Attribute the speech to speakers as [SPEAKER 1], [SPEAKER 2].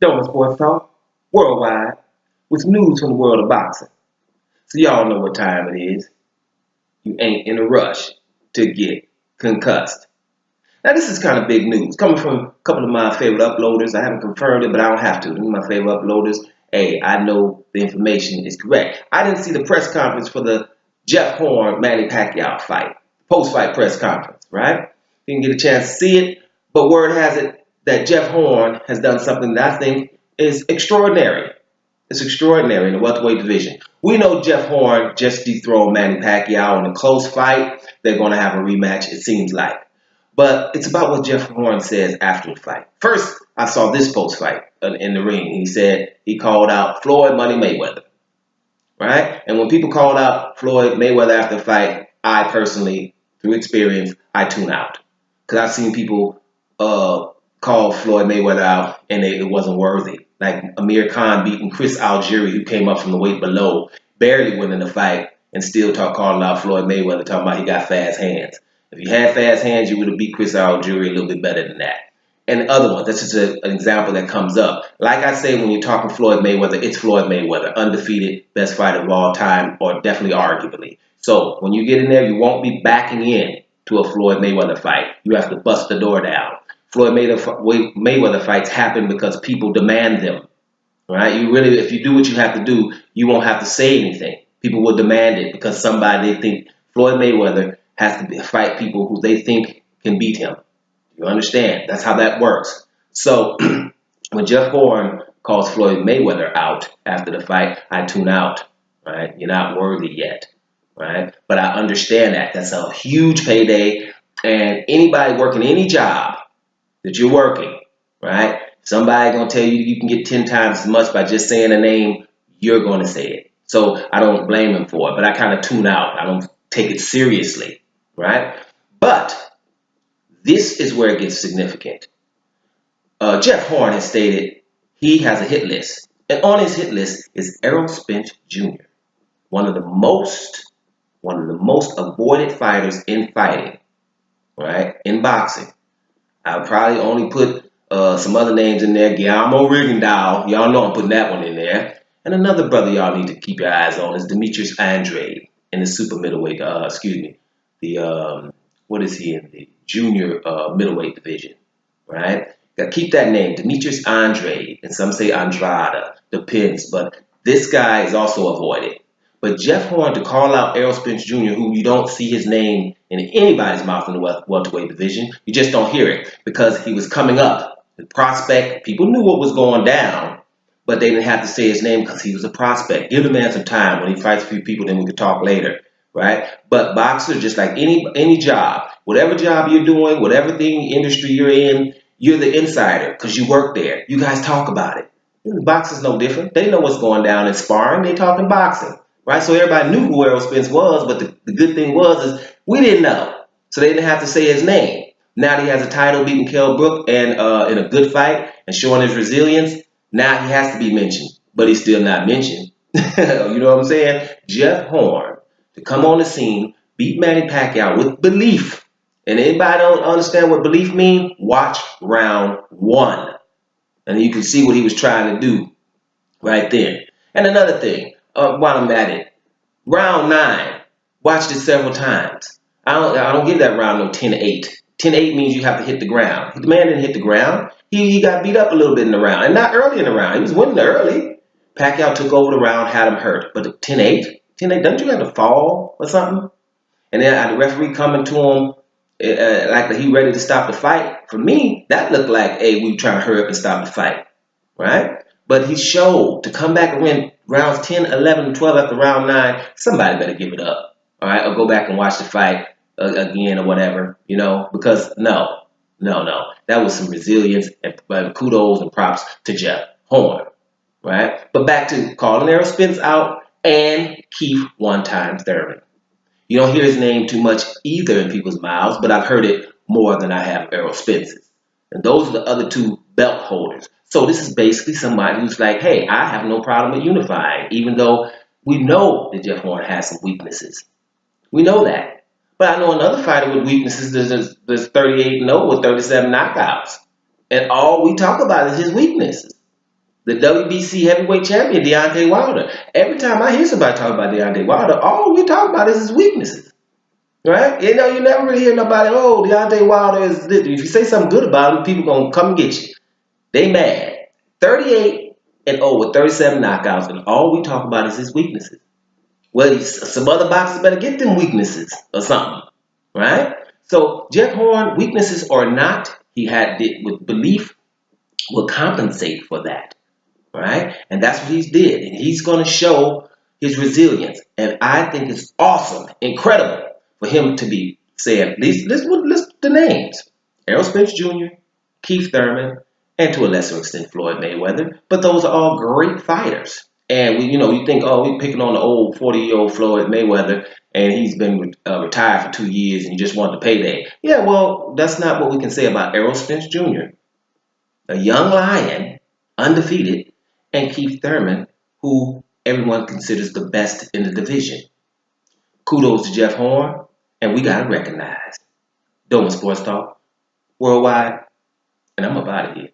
[SPEAKER 1] Thurman Sports Talk, worldwide, with news from the world of boxing. So y'all know what time it is. You ain't in a rush to get concussed. Now this is kind of big news, coming from a couple of my favorite uploaders. I haven't confirmed it, but I don't have to. These are my favorite uploaders. Hey, I know the information is correct. I didn't see the press conference for the Jeff Horn-Manny Pacquiao fight, post-fight press conference, right? Didn't get a chance to see it, but word has it that Jeff Horn has done something that I think is extraordinary. It's extraordinary in the welterweight division. We know Jeff Horn just dethroned Manny Pacquiao in a close fight. They're going to have a rematch, it seems like. But it's about what Jeff Horn says after the fight. First, I saw this post-fight in the ring. He said he called out Floyd Money Mayweather, right? And when people called out Floyd Mayweather after the fight, I personally, through experience, I tune out. Because I've seen people call Floyd Mayweather out and it wasn't worthy. Like Amir Khan beating Chris Algieri, who came up from the weight below, barely winning the fight, and still calling out Floyd Mayweather, talking about he got fast hands. If you had fast hands, you would have beat Chris Algieri a little bit better than that. And other ones, that's just an example that comes up. Like I say, when you're talking Floyd Mayweather, it's Floyd Mayweather, undefeated, best fighter of all time, or definitely arguably. So when you get in there, you won't be backing in to a Floyd Mayweather fight. You have to bust the door down. Floyd Mayweather fights happen because people demand them, right? You really, if you do what you have to do, you won't have to say anything. People will demand it because somebody, they think Floyd Mayweather has to fight people who they think can beat him. You understand? That's how that works. So when Jeff Horn calls Floyd Mayweather out after the fight, I tune out, right? You're not worthy yet, right? But I understand that. That's a huge payday, and anybody working any job that you're working, right? Somebody gonna tell you you can get 10 times as much by just saying a name, you're gonna say it. So I don't blame him for it, but I kind of tune out. I don't take it seriously, right? But this is where it gets significant. Jeff Horn has stated he has a hit list, and on his hit list is Errol Spence Jr., one of the most avoided fighters in fighting, right? In boxing. I'll probably only put some other names in there. Guillermo Rigondeaux. Y'all know I'm putting that one in there. And another brother y'all need to keep your eyes on is Demetrius Andrade in the super middleweight, what is he in the junior middleweight division, right? Got to keep that name, Demetrius Andrade, and some say Andrada, depends. But this guy is also avoided. But Jeff Horn to call out Errol Spence Jr., who you don't see his name in anybody's mouth in the welterweight division, you just don't hear it because he was coming up. The prospect, people knew what was going down, but they didn't have to say his name because he was a prospect. Give the man some time. When he fights a few people, then we can talk later, right? But boxers, just like any job, whatever job you're doing, whatever industry you're in, you're the insider because you work there. You guys talk about it. Boxing's no different. They know what's going down in sparring. They talking boxing. Right, so everybody knew who Errol Spence was, but the good thing is we didn't know, so they didn't have to say his name. Now that he has a title, beating Kell Brook and in a good fight and showing his resilience, now he has to be mentioned, but he's still not mentioned. You know what I'm saying? Jeff Horn to come on the scene, beat Manny Pacquiao with belief, and anybody don't understand what belief means? Watch round 1, and you can see what he was trying to do right then. And another thing. While I'm at it, round 9, watched it several times. I don't give that round no 10-8. 10-8 means you have to hit the ground. The man didn't hit the ground. He got beat up a little bit in the round, and not early in the round. He was winning early. Pacquiao took over the round, had him hurt. But the 10-8, don't you have to fall or something? And then the referee coming to him like he ready to stop the fight. For me, that looked like, hey, we trying to hurry up and stop the fight, right? But he showed to come back and win rounds 10, 11, and 12 after round 9. Somebody better give it up, all right? Or go back and watch the fight again or whatever, you know? Because no. That was some resilience and kudos and props to Jeff Horn, right? But back to calling Errol Spence out and Keith one-time Thurman. You don't hear his name too much either in people's mouths, but I've heard it more than I have Errol Spence's. And those are the other 2 belt holders. So this is basically somebody who's like, hey, I have no problem with unifying, even though we know that Jeff Horn has some weaknesses. We know that. But I know another fighter with weaknesses that's 38-0 with 37 knockouts. And all we talk about is his weaknesses. the WBC heavyweight champion, Deontay Wilder. Every time I hear somebody talk about Deontay Wilder, all we talk about is his weaknesses. Right? You know, you never really hear nobody, oh, Deontay Wilder is this. If you say something good about him, people gonna come get you. They mad. 38-0 with 37 knockouts, and all we talk about is his weaknesses. Well, some other boxers better get them weaknesses or something. Right? So Jeff Horn, weaknesses or not, he had with belief will compensate for that. Right? And that's what he's did. And he's gonna show his resilience. And I think it's awesome, incredible for him to be saying, let's list the names. Errol Spence Jr., Keith Thurman, and to a lesser extent Floyd Mayweather. But those are all great fighters. And you think, oh, we're picking on the old 40-year-old Floyd Mayweather, and he's been retired for 2 years, and you just want the payday. Yeah, well, that's not what we can say about Errol Spence Jr., a young lion, undefeated, and Keith Thurman, who everyone considers the best in the division. Kudos to Jeff Horn, and we got to recognize. Doing Sports Talk Worldwide, and I'm up out of here.